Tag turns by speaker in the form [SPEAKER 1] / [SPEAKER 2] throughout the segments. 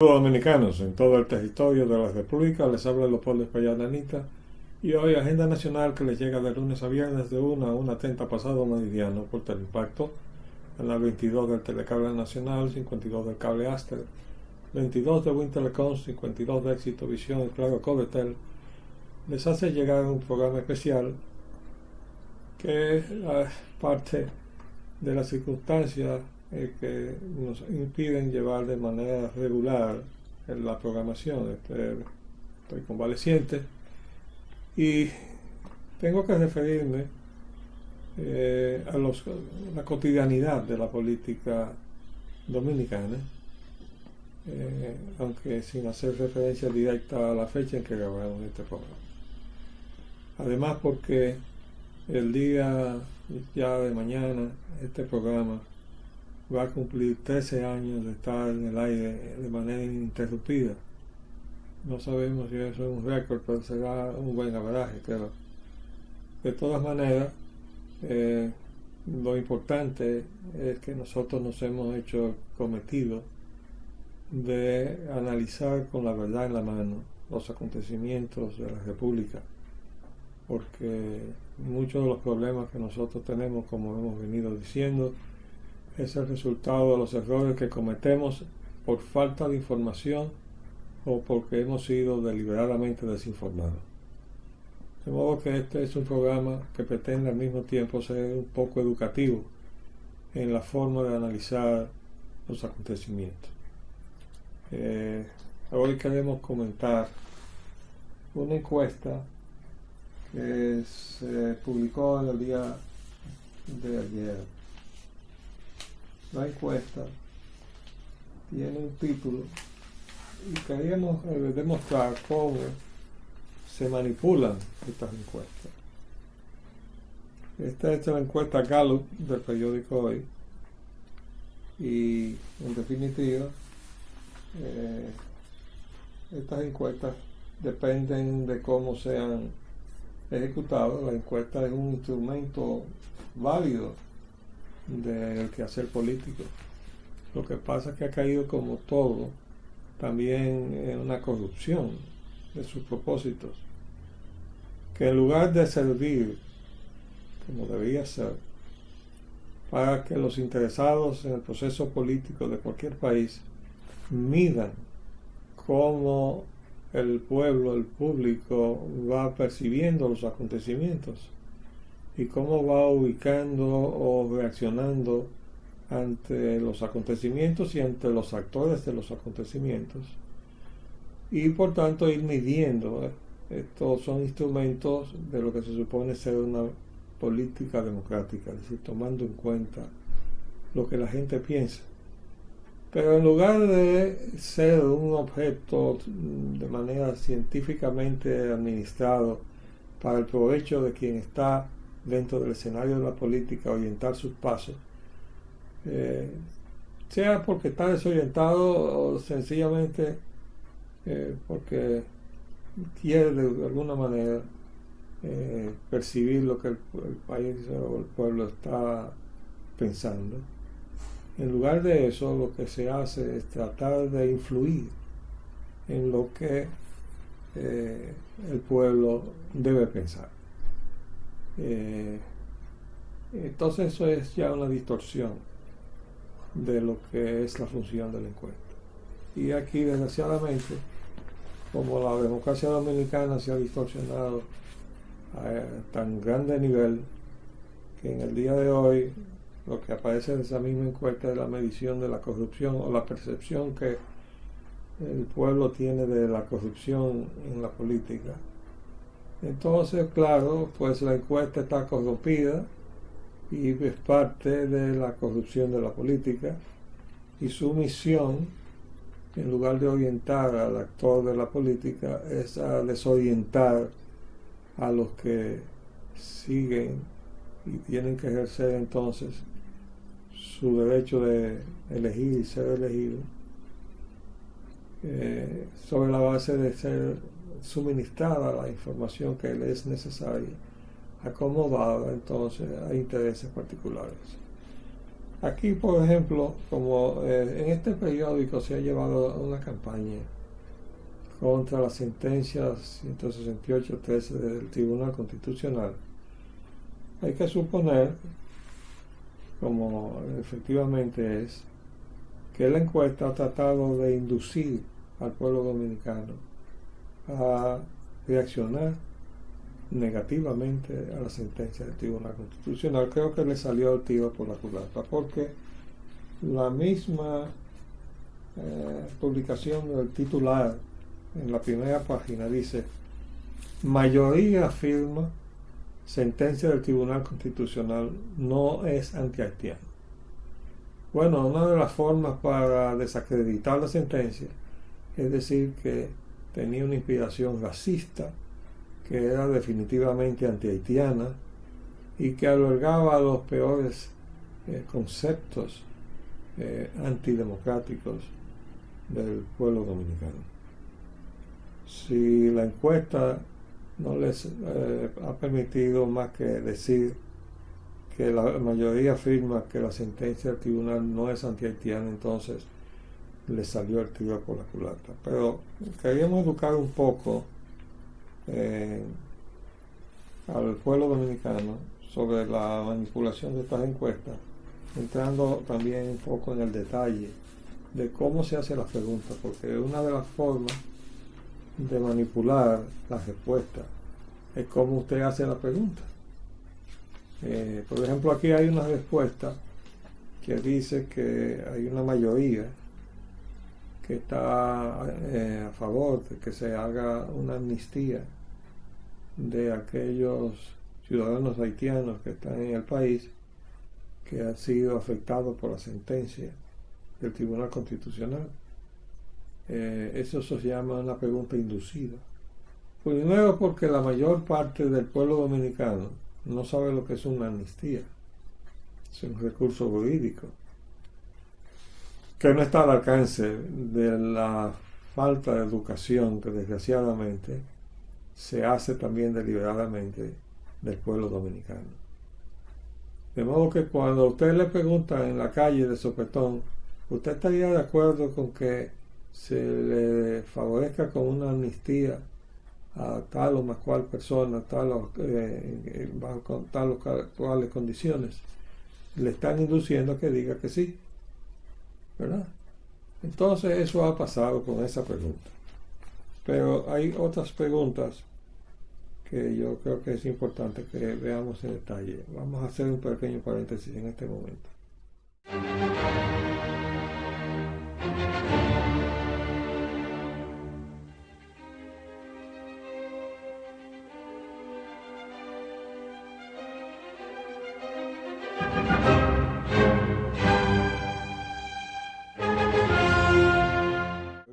[SPEAKER 1] Dominicanos en todo el territorio de la República, les habla Leopoldo Espaillat Anita y hoy agenda nacional que les llega de lunes a viernes de 1 a 1:30 pasado meridiano por Teleimpacto, en la 22 del Telecable Nacional, 52 del Cable Aster, 22 de Wind Telecom, 52 de Éxito Visión y Claro Covetel, les hace llegar un programa especial que es parte de las circunstancias que nos impiden llevar de manera regular la programación. Estoy convaleciente y tengo que referirme a la cotidianidad de la política dominicana, aunque sin hacer referencia directa a la fecha en que grabamos este programa. Además, porque el día ya de mañana este programa va a cumplir 13 años de estar en el aire de manera ininterrumpida. No sabemos si eso es un récord, pero será un buen averaje, creo. De todas maneras, lo importante es que nosotros nos hemos hecho cometido de analizar con la verdad en la mano los acontecimientos de la República, porque muchos de los problemas que nosotros tenemos, como hemos venido diciendo, es el resultado de los errores que cometemos por falta de información o porque hemos sido deliberadamente desinformados. De modo que este es un programa que pretende al mismo tiempo ser un poco educativo en la forma de analizar los acontecimientos. Hoy queremos comentar una encuesta que se publicó en el día de ayer. La encuesta tiene un título y queríamos demostrar cómo se manipulan estas encuestas. Esta es la encuesta Gallup del periódico Hoy y, en definitiva, estas encuestas dependen de cómo sean ejecutadas. La encuesta es un instrumento válido del quehacer político. Lo que pasa es que ha caído, como todo, también en una corrupción de sus propósitos, que en lugar de servir como debería ser para que los interesados en el proceso político de cualquier país midan cómo el pueblo, el público va percibiendo los acontecimientos y cómo va ubicando o reaccionando ante los acontecimientos y ante los actores de los acontecimientos, y por tanto ir midiendo. Estos son instrumentos de lo que se supone ser una política democrática, es decir, tomando en cuenta lo que la gente piensa. Pero en lugar de ser un objeto de manera científicamente administrado para el provecho de quien está dentro del escenario de la política, orientar sus pasos, sea porque está desorientado o sencillamente porque quiere de alguna manera percibir lo que el país o el pueblo está pensando. En lugar de eso, lo que se hace es tratar de influir en lo que el pueblo debe pensar. Entonces eso es ya una distorsión de lo que es la función de la encuesta. Y aquí, desgraciadamente, como la democracia dominicana se ha distorsionado a tan grande nivel, que en el día de hoy lo que aparece en esa misma encuesta es la medición de la corrupción o la percepción que el pueblo tiene de la corrupción en la política. Entonces, claro, pues la encuesta está corrompida y es parte de la corrupción de la política, y su misión, en lugar de orientar al actor de la política, es a desorientar a los que siguen y tienen que ejercer entonces su derecho de elegir y ser elegido, sobre la base de ser suministrada la información que les es necesaria, acomodada entonces a intereses particulares. Aquí, por ejemplo, como en este periódico se ha llevado una campaña contra la sentencia 168-13 del Tribunal Constitucional, hay que suponer, como efectivamente es, que la encuesta ha tratado de inducir al pueblo dominicano a reaccionar negativamente a la sentencia del Tribunal Constitucional. Creo que le salió el tiro por la culata, porque la misma publicación del titular en la primera página dice: mayoría afirma sentencia del Tribunal Constitucional no es antihaitiana. Bueno, una de las formas para desacreditar la sentencia es decir que tenía una inspiración racista, que era definitivamente antihaitiana y que albergaba los peores conceptos antidemocráticos del pueblo dominicano. Si la encuesta no les ha permitido más que decir que la mayoría afirma que la sentencia del tribunal no es antihaitiana, entonces le salió el tiro por la culata. Pero queríamos educar un poco al pueblo dominicano sobre la manipulación de estas encuestas, entrando también un poco en el detalle de cómo se hace la pregunta, porque una de las formas de manipular las respuestas es cómo usted hace la pregunta. Por ejemplo, aquí hay una respuesta que dice que hay una mayoría que está a favor de que se haga una amnistía de aquellos ciudadanos haitianos que están en el país que han sido afectados por la sentencia del Tribunal Constitucional. Eso se llama una pregunta inducida. Primero, porque la mayor parte del pueblo dominicano no sabe lo que es una amnistía. Es un recurso jurídico que no está al alcance de la falta de educación que desgraciadamente se hace también deliberadamente del pueblo dominicano. De modo que cuando usted le pregunta en la calle de sopetón, ¿usted estaría de acuerdo con que se le favorezca con una amnistía a tal o más cual persona, bajo tal o cuales condiciones? Le están induciendo a que diga que sí, ¿verdad? Entonces eso ha pasado con esa pregunta. Pero hay otras preguntas que yo creo que es importante que veamos en detalle. Vamos a hacer un pequeño paréntesis en este momento.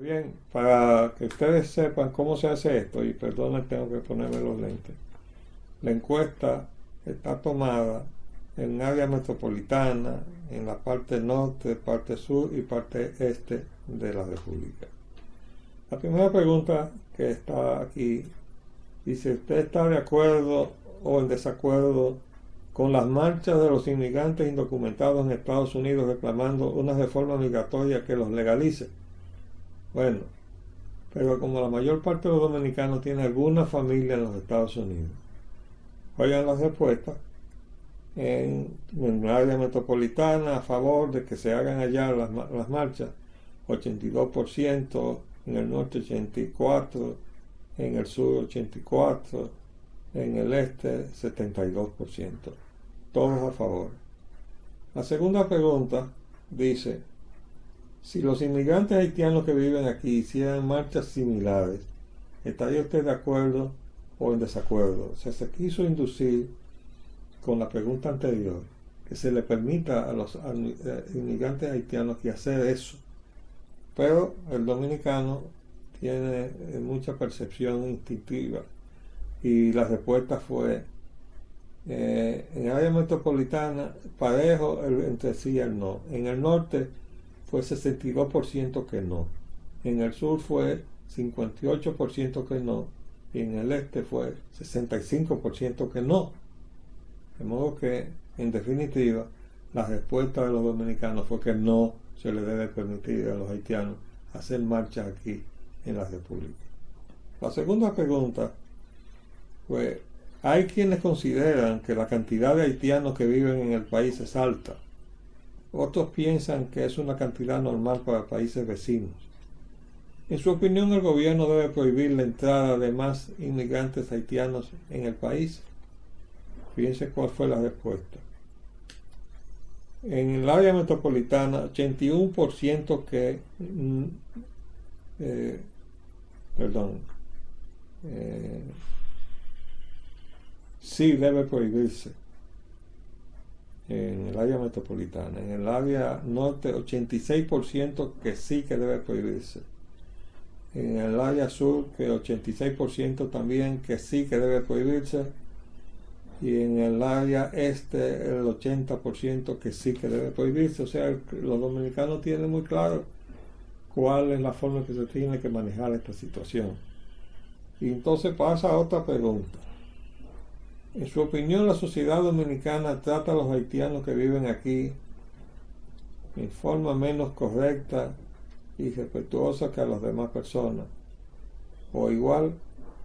[SPEAKER 1] Bien, para que ustedes sepan cómo se hace esto, y perdonen, tengo que ponerme los lentes. La encuesta está tomada en un área metropolitana, en la parte norte, parte sur y parte este de la República. La primera pregunta que está aquí dice: ¿usted está de acuerdo o en desacuerdo con las marchas de los inmigrantes indocumentados en Estados Unidos reclamando una reforma migratoria que los legalice? Bueno, pero como la mayor parte de los dominicanos tiene alguna familia en los Estados Unidos, oigan las respuestas. En el área metropolitana, a favor de que se hagan allá las marchas, 82%, en el norte 84%, en el sur 84%, en el este 72%, todos a favor. La segunda pregunta dice: si los inmigrantes haitianos que viven aquí hicieran marchas similares, ¿estaría usted de acuerdo o en desacuerdo? O sea, se quiso inducir con la pregunta anterior que se le permita a los inmigrantes haitianos que hacer eso. Pero el dominicano tiene mucha percepción instintiva y la respuesta fue en el área metropolitana parejo entre sí y el no. En el norte fue 62% que no, en el sur fue 58% que no y en el este fue 65% que no. De modo que, en definitiva, la respuesta de los dominicanos fue que no se le debe permitir a los haitianos hacer marchas aquí en la República. La segunda pregunta fue, hay quienes consideran que la cantidad de haitianos que viven en el país es alta. Otros piensan que es una cantidad normal para países vecinos. En su opinión, el gobierno debe prohibir la entrada de más inmigrantes haitianos en el país. Fíjense cuál fue la respuesta. En el área metropolitana, 81% sí debe prohibirse en el área metropolitana. En el área norte, 86% que sí que debe prohibirse. En el área sur, que 86% también que sí que debe prohibirse. Y en el área este, el 80% que sí que debe prohibirse. O sea, los dominicanos tienen muy claro cuál es la forma que se tiene que manejar esta situación. Y entonces pasa a otra pregunta. En su opinión, la sociedad dominicana trata a los haitianos que viven aquí en forma menos correcta y respetuosa que a las demás personas, o igual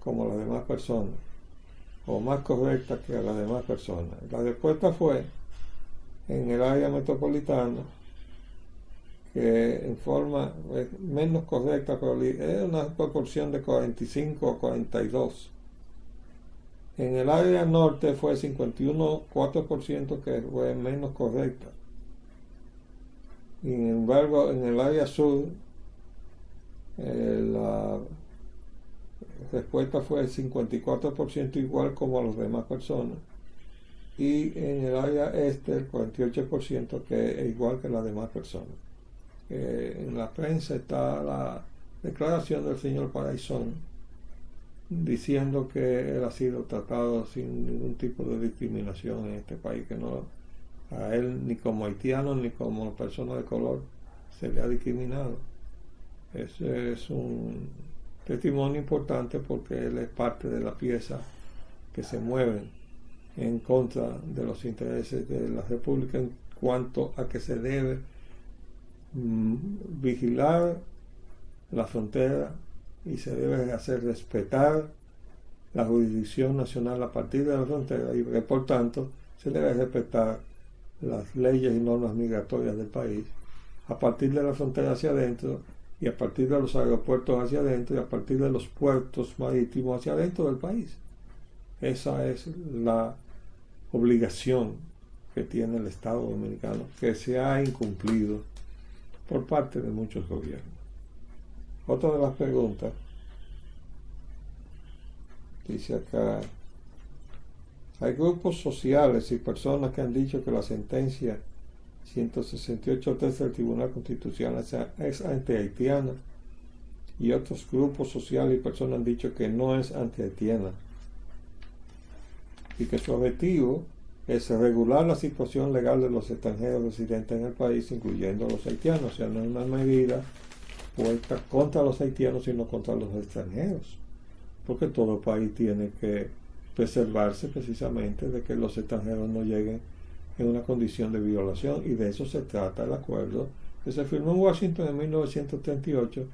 [SPEAKER 1] como las demás personas, o más correcta que a las demás personas. La respuesta fue, en el área metropolitana, que en forma menos correcta, pero es una proporción de 45 a 42. En el área norte fue 51,4% que fue menos correcta. Sin embargo, en el área sur, la respuesta fue 54% igual como a las demás personas. Y en el área este, el 48% que es igual que las demás personas. En la prensa está la declaración del señor Paraisón diciendo que él ha sido tratado sin ningún tipo de discriminación en este país, que no a él ni como haitiano ni como persona de color se le ha discriminado. Ese es un testimonio importante porque él es parte de la pieza que se mueven en contra de los intereses de la República en cuanto a que se debe vigilar la frontera y se debe hacer respetar la jurisdicción nacional a partir de la frontera y que por tanto se debe respetar las leyes y normas migratorias del país a partir de la frontera hacia adentro y a partir de los aeropuertos hacia adentro y a partir de los puertos marítimos hacia adentro del país. Esa es la obligación que tiene el Estado dominicano, que se ha incumplido por parte de muchos gobiernos. Otra de las preguntas dice acá: hay grupos sociales y personas que han dicho que la sentencia 168.3 del Tribunal Constitucional es anti-haitiana, y otros grupos sociales y personas han dicho que no es anti-haitiana y que su objetivo es regular la situación legal de los extranjeros residentes en el país, incluyendo a los haitianos. O sea, no es una medida puesta contra los haitianos, sino contra los extranjeros, porque todo país tiene que preservarse precisamente de que los extranjeros no lleguen en una condición de violación, y de eso se trata el acuerdo que se firmó en Washington en 1938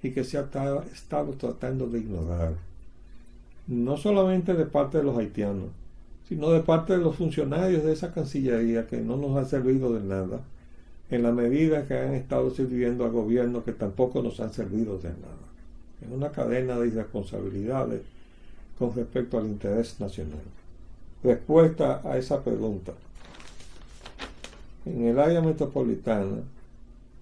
[SPEAKER 1] y que se ha estado tratando de ignorar, no solamente de parte de los haitianos, sino de parte de los funcionarios de esa Cancillería, que no nos ha servido de nada, en la medida que han estado sirviendo al gobierno, que tampoco nos han servido de nada. Es una cadena de irresponsabilidades con respecto al interés nacional. Respuesta a esa pregunta: en el área metropolitana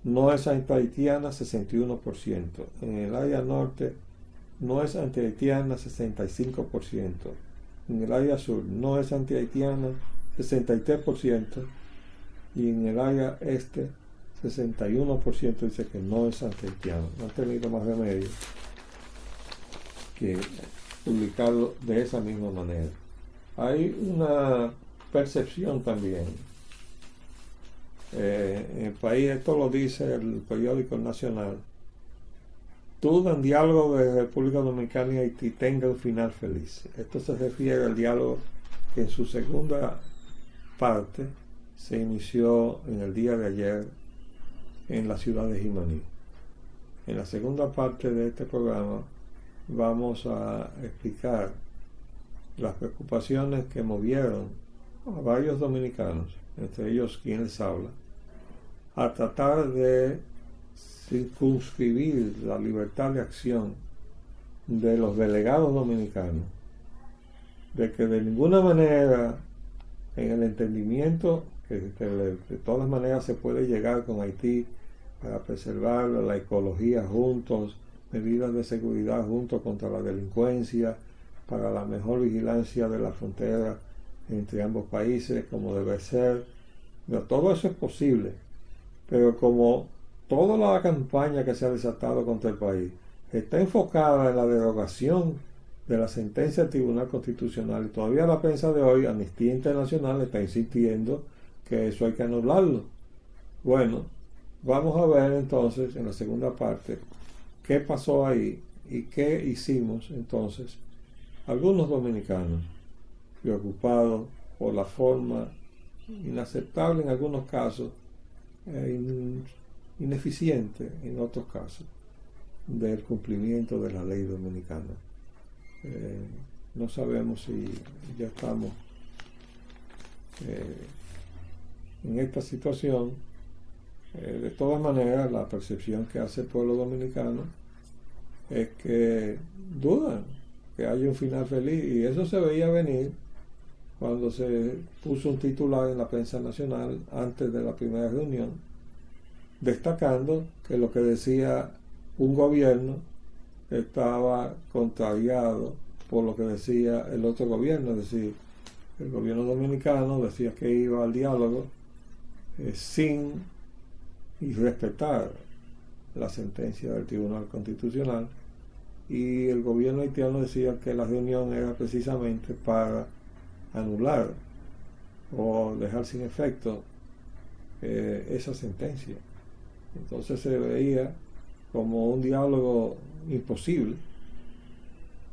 [SPEAKER 1] no es anti-haitiana 61%, en el área norte no es anti-haitiana 65%, en el área sur no es anti-haitiana 63%, y en el área este 61% dice que no es anti-haitiano. No han tenido más remedio que publicarlo de esa misma manera. Hay una percepción también en el país, esto lo dice el periódico Nacional: duda en diálogo de República Dominicana y Haití tenga un final feliz. Esto se refiere al diálogo que en su segunda parte se inició en el día de ayer en la ciudad de Jimaní. En la segunda parte de este programa vamos a explicar las preocupaciones que movieron a varios dominicanos, entre ellos quien les habla, a tratar de circunscribir la libertad de acción de los delegados dominicanos, de que de ninguna manera, en el entendimiento que de todas maneras se puede llegar con Haití para preservar la ecología juntos, medidas de seguridad juntos contra la delincuencia, para la mejor vigilancia de la frontera entre ambos países, como debe ser. No, todo eso es posible, pero como toda la campaña que se ha desatado contra el país está enfocada en la derogación de la sentencia del Tribunal Constitucional, y todavía la prensa de hoy, Amnistía Internacional, está insistiendo que eso hay que anularlo. Bueno, vamos a ver entonces en la segunda parte qué pasó ahí y qué hicimos entonces algunos dominicanos preocupados por la forma inaceptable en algunos casos, ineficiente en otros casos, del cumplimiento de la ley dominicana. No sabemos si ya estamos en esta situación. De todas maneras, la percepción que hace el pueblo dominicano es que dudan que haya un final feliz, y eso se veía venir cuando se puso un titular en la prensa nacional antes de la primera reunión, destacando que lo que decía un gobierno estaba contrariado por lo que decía el otro gobierno. Es decir, el gobierno dominicano decía que iba al diálogo sin respetar la sentencia del Tribunal Constitucional, y el gobierno haitiano decía que la reunión era precisamente para anular o dejar sin efecto esa sentencia. Entonces se veía como un diálogo imposible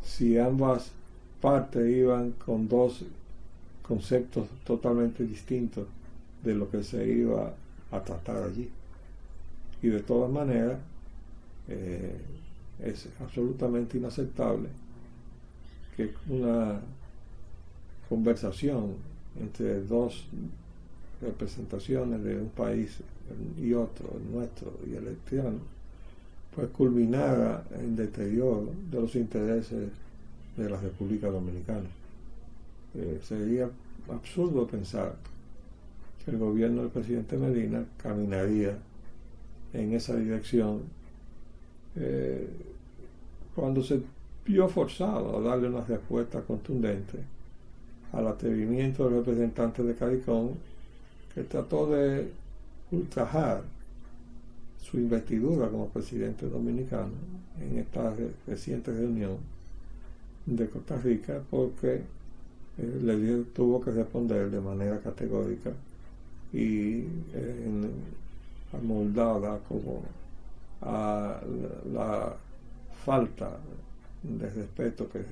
[SPEAKER 1] si ambas partes iban con dos conceptos totalmente distintos de lo que se iba a tratar allí. Y de todas maneras es absolutamente inaceptable que una conversación entre dos representaciones de un país y otro, el nuestro y el haitiano, pues culminara en deterioro de los intereses de la República Dominicana. Sería absurdo pensar que el gobierno del presidente Medina caminaría en esa dirección cuando se vio forzado a darle una respuesta contundente al atrevimiento del representante de CARICOM, que trató de ultrajar su investidura como presidente dominicano en esta reciente reunión de Costa Rica, porque tuvo que responder de manera categórica y amoldada como a la falta de respeto que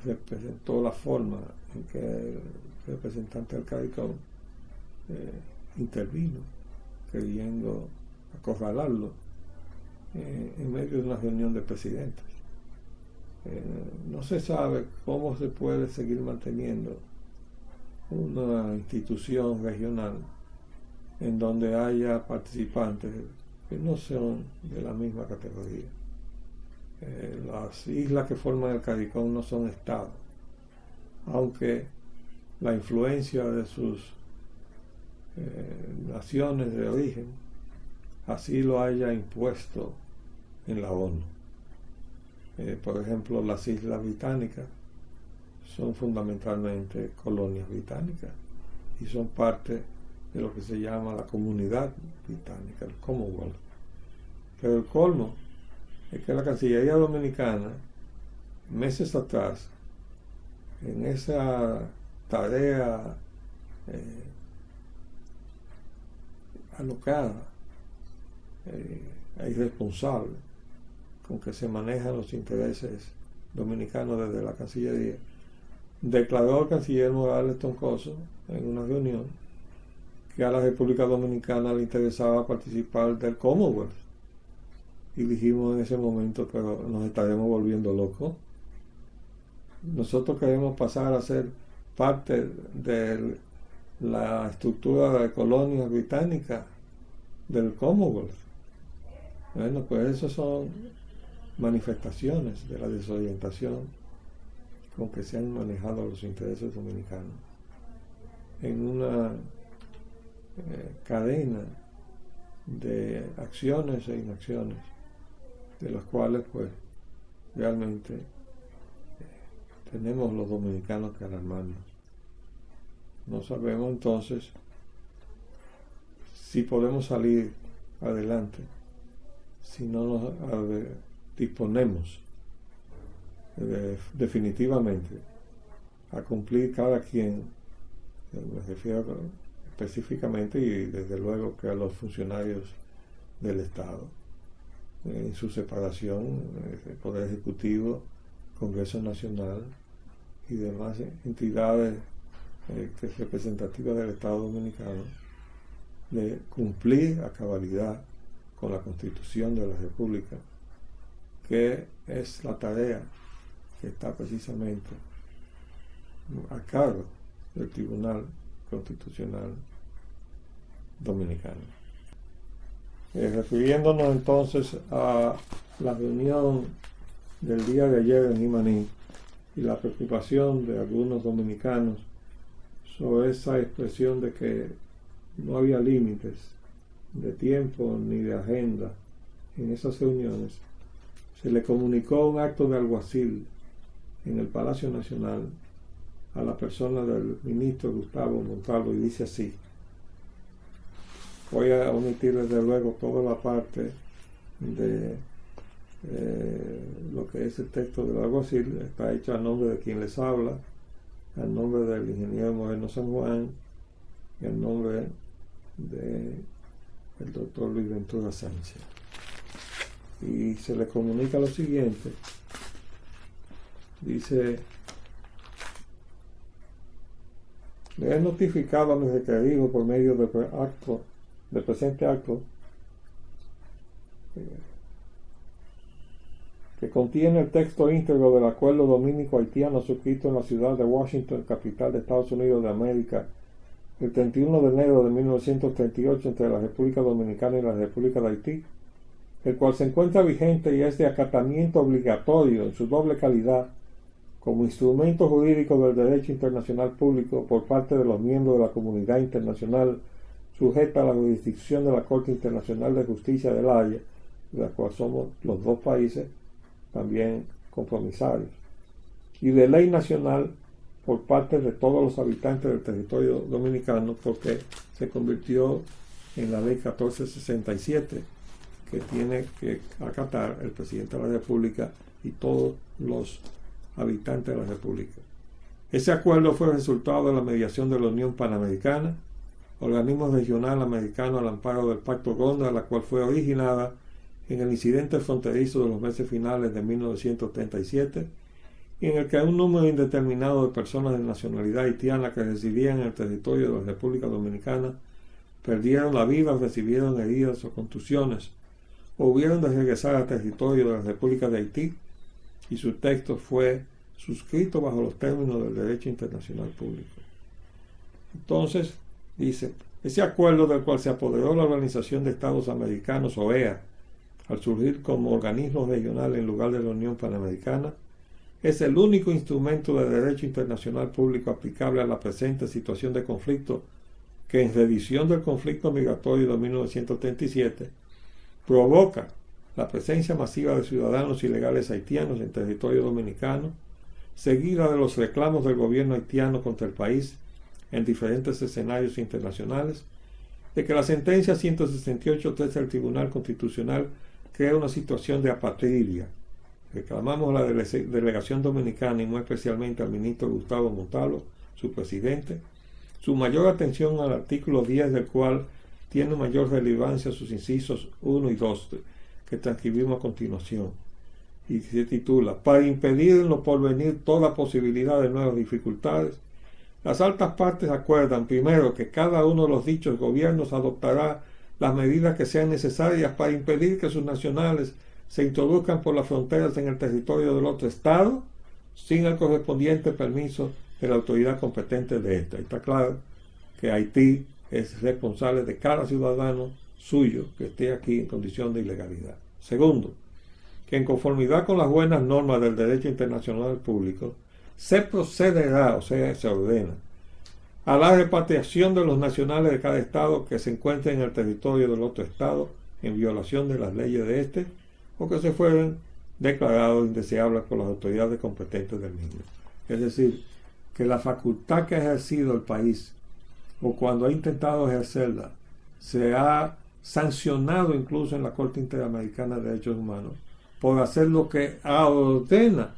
[SPEAKER 1] representó la forma en que el representante del CARICOM intervino, queriendo acorralarlo en medio de una reunión de presidentes. No se sabe cómo se puede seguir manteniendo una institución regional en donde haya participantes que no son de la misma categoría. Las islas que forman el CARICOM no son estados, aunque la influencia de sus naciones de origen así lo haya impuesto en la ONU. Por ejemplo, las islas británicas son fundamentalmente colonias británicas y son parte de lo que se llama la comunidad británica, el Commonwealth. Pero el colmo es que la Cancillería Dominicana, meses atrás, en esa tarea alocada e irresponsable con que se manejan los intereses dominicanos desde la Cancillería, declaró al canciller Morales Troncoso en una reunión que a la República Dominicana le interesaba participar del Commonwealth. Y dijimos en ese momento, pero nos estaremos volviendo locos. Nosotros queremos pasar a ser parte de la estructura de colonias británicas del Commonwealth. Bueno, pues esas son manifestaciones de la desorientación con que se han manejado los intereses dominicanos en una cadena de acciones e inacciones, de las cuales pues realmente tenemos los dominicanos que alarmarnos. No sabemos entonces si podemos salir adelante si no nos disponemos definitivamente a cumplir cada quien, me refiero específicamente y desde luego que a los funcionarios del Estado, en su separación, el Poder Ejecutivo, Congreso Nacional y demás entidades representativas del Estado Dominicano, de cumplir a cabalidad con la Constitución de la República, que es la tarea que está precisamente a cargo del Tribunal Constitucional Dominicano. Refiriéndonos entonces a la reunión del día de ayer en Jimaní y la preocupación de algunos dominicanos sobre esa expresión de que no había límites de tiempo ni de agenda en esas reuniones, se le comunicó un acto de alguacil en el Palacio Nacional a la persona del ministro Gustavo Montalvo, y dice así. Voy a omitir desde luego toda la parte de lo que es el texto del alguacil. Está hecho a nombre de quien les habla, a nombre del ingeniero Moreno San Juan y a nombre del doctor Luis Ventura Sánchez. Y se le comunica lo siguiente. Dice: le he notificado a mis requeridos por medio del presente acto que contiene el texto íntegro del acuerdo dominico-haitiano suscrito en la ciudad de Washington, capital de Estados Unidos de América, el 31 de enero de 1938 entre la República Dominicana y la República de Haití, el cual se encuentra vigente y es de acatamiento obligatorio en su doble calidad como instrumento jurídico del derecho internacional público por parte de los miembros de la comunidad internacional sujeta a la jurisdicción de la Corte Internacional de Justicia de La Haya, de la cual somos los dos países también compromisarios, y de ley nacional por parte de todos los habitantes del territorio dominicano, porque se convirtió en la ley 1467 que tiene que acatar el presidente de la República y todos los habitantes de la República. Ese acuerdo fue resultado de la mediación de la Unión Panamericana, organismo regional americano al amparo del Pacto Gondar, la cual fue originada en el incidente fronterizo de los meses finales de 1937, y en el que un número indeterminado de personas de nacionalidad haitiana que residían en el territorio de la República Dominicana perdieron la vida, recibieron heridas o contusiones, o hubieron de regresar al territorio de la República de Haití, y su texto fue suscrito bajo los términos del derecho internacional público. Entonces, dice, ese acuerdo del cual se apoderó la Organización de Estados Americanos, OEA, al surgir como organismo regional en lugar de la Unión Panamericana, es el único instrumento de derecho internacional público aplicable a la presente situación de conflicto que, en revisión del conflicto migratorio de 1937, provoca la presencia masiva de ciudadanos ilegales haitianos en territorio dominicano, seguida de los reclamos del gobierno haitiano contra el país en diferentes escenarios internacionales, de que la sentencia 168.3 del Tribunal Constitucional crea una situación de apatridia. Reclamamos a la delegación dominicana y muy especialmente al ministro Gustavo Montalvo, su presidente, su mayor atención al artículo 10, del cual tiene mayor relevancia sus incisos 1 y 2, que transcribimos a continuación, y se titula: para impedir en lo porvenir toda posibilidad de nuevas dificultades, Las altas partes acuerdan, primero, que cada uno de los dichos gobiernos adoptará las medidas que sean necesarias para impedir que sus nacionales se introduzcan por las fronteras en el territorio del otro Estado sin el correspondiente permiso de la autoridad competente de esta. Está claro que Haití es responsable de cada ciudadano suyo que esté aquí en condición de ilegalidad. Segundo, que en conformidad con las buenas normas del derecho internacional público, se procederá, o sea, se ordena, a la repatriación de los nacionales de cada estado que se encuentren en el territorio del otro estado en violación de las leyes de este o que se fueran declarados indeseables por las autoridades competentes del mismo. Es decir, que la facultad que ha ejercido el país o cuando ha intentado ejercerla se ha sancionado incluso en la Corte Interamericana de Derechos Humanos por hacer lo que ordena.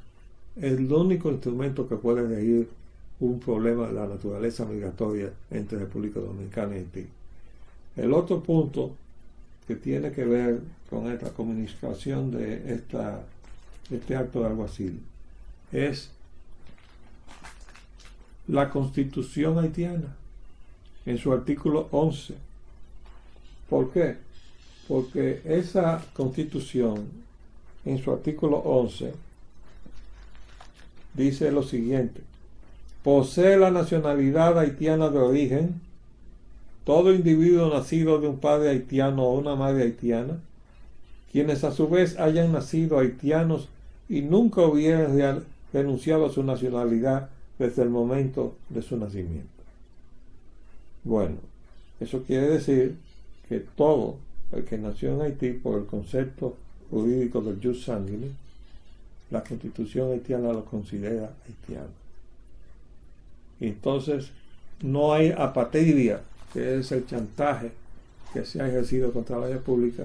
[SPEAKER 1] Es el único instrumento que puede regir un problema de la naturaleza migratoria entre República Dominicana y Haití. El otro punto que tiene que ver con esta comunicación de este acto de alguacil es la Constitución haitiana en su artículo 11. ¿Por qué? Porque esa Constitución en su artículo 11 dice lo siguiente: posee la nacionalidad haitiana de origen todo individuo nacido de un padre haitiano o una madre haitiana, quienes a su vez hayan nacido haitianos y nunca hubieran renunciado a su nacionalidad desde el momento de su nacimiento. Bueno, eso quiere decir que todo el que nació en Haití, por el concepto jurídico del jus sanguinis, la Constitución haitiana lo considera haitiano. Y entonces no hay apatridia, que es el chantaje que se ha ejercido contra la República,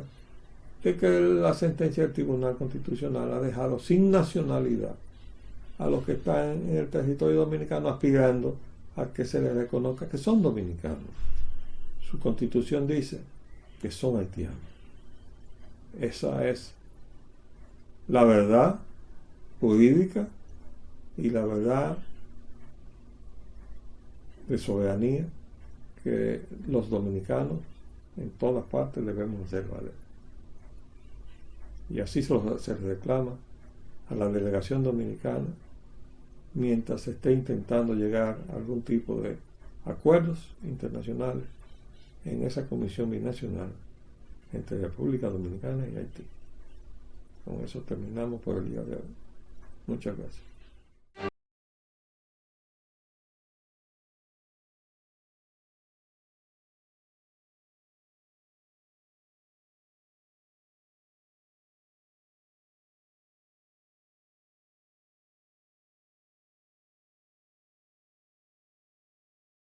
[SPEAKER 1] de que la sentencia del Tribunal Constitucional ha dejado sin nacionalidad a los que están en el territorio dominicano aspirando a que se les reconozca que son dominicanos. Su Constitución dice que son haitianos. Esa es la verdad jurídica y la verdad de soberanía que los dominicanos en todas partes debemos hacer valer. Y así se reclama a la delegación dominicana mientras se esté intentando llegar a algún tipo de acuerdos internacionales en esa comisión binacional entre República Dominicana y Haití. Con eso terminamos por el día de hoy. Muchas gracias.